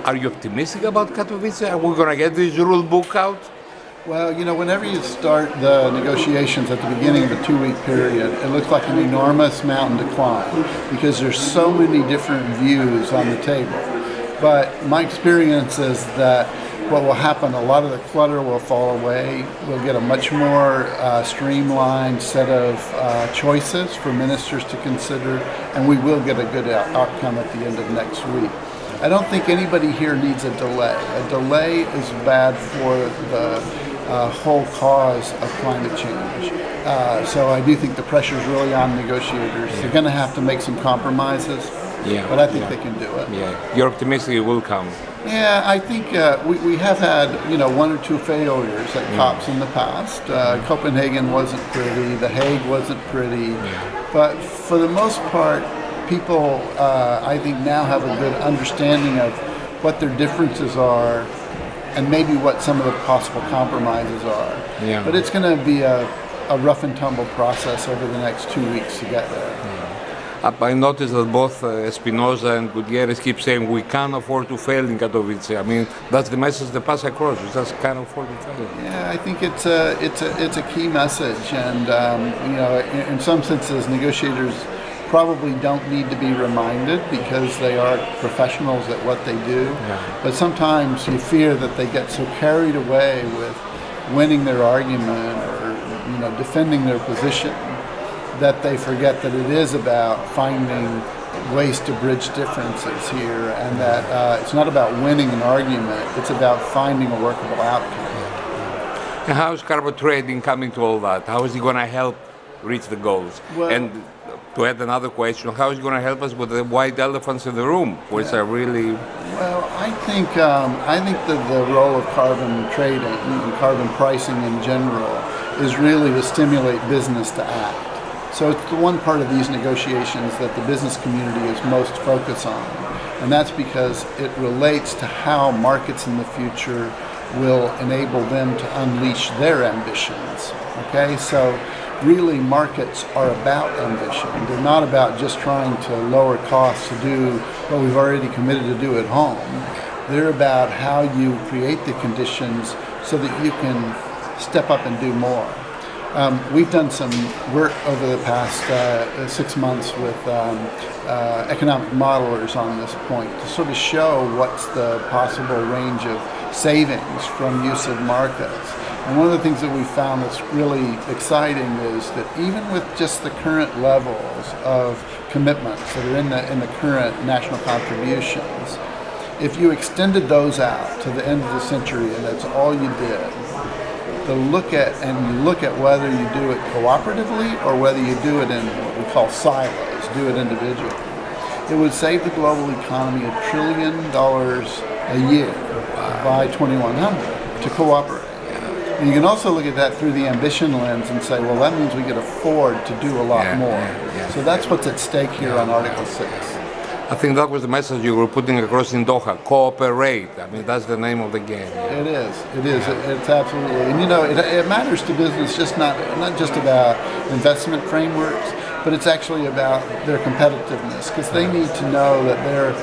Are you optimistic about Katowice? Are we going to get this rule book out? Well, whenever you start the negotiations at the beginning of a 2-week period, it looks like an enormous mountain to climb because there's so many different views on the table. But my experience is that what will happen, a lot of the clutter will fall away. We'll get a much more streamlined set of choices for ministers to consider, and we will get a good outcome at the end of next week. I don't think anybody here needs a delay. A delay is bad for the whole cause of climate change. So I do think the pressure is really on negotiators. They're going to have to make some compromises, but I think they can do it. Yeah, you're optimistic it will come. Yeah, I think we have had 1 or 2 failures at COPs in the past. Copenhagen wasn't pretty, The Hague wasn't pretty, but for the most part, people I think now have a good understanding of what their differences are and maybe what some of the possible compromises are. Yeah. But it's going to be a rough and tumble process over the next 2 weeks to get there. I noticed that both Espinosa and Gutierrez keep saying we can't afford to fail in Katowice. I mean, that's the message they pass across. We just can't afford to fail. Yeah, I think it's a key message, and in some senses, negotiators probably don't need to be reminded because they are professionals at what they do. But sometimes you fear that they get so carried away with winning their argument or defending their position that they forget that it is about finding ways to bridge differences here, and that it's not about winning an argument, it's about finding a workable outcome. And how is carbon trading coming to all that? How is it going to help reach the goals? Well, and to add another question, how is it going to help us with the white elephants in the room, which are really... Well, I think that the role of carbon trading and carbon pricing in general is really to stimulate business to act. So it's the one part of these negotiations that the business community is most focused on, and that's because it relates to how markets in the future will enable them to unleash their ambitions. Okay, so really markets are about ambition. They're not about just trying to lower costs to do what we've already committed to do at home. They're about how you create the conditions so that you can step up and do more. We've done some work over the past 6 months with economic modelers on this point to sort of show what's the possible range of savings from use of markets. And one of the things that we found that's really exciting is that even with just the current levels of commitments that are in the current national contributions, if you extended those out to the end of the century and that's all you did, you look at whether you do it cooperatively or whether you do it in what we call silos, do it individually. It would save the global economy $1 trillion a year by 2100 to cooperate. And you can also look at that through the ambition lens and say, well, that means we could afford to do a lot more. So that's what's at stake here on Article 6. I think that was the message you were putting across in Doha. Cooperate. I mean, that's the name of the game. It is. It's absolutely. And it matters to business not just about investment frameworks, but it's actually about their competitiveness, because they need to know that they're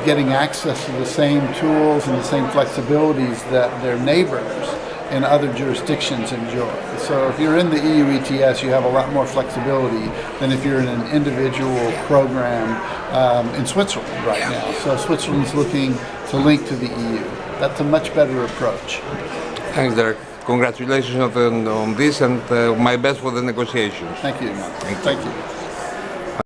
getting access to the same tools and the same flexibilities that their neighbors in other jurisdictions enjoy. So if you're in the EU ETS, you have a lot more flexibility than if you're in an individual program in Switzerland right now. So Switzerland's looking to link to the EU. That's a much better approach. Thanks, Dirk. Congratulations on this, and my best for the negotiations. Thank you. Thank you.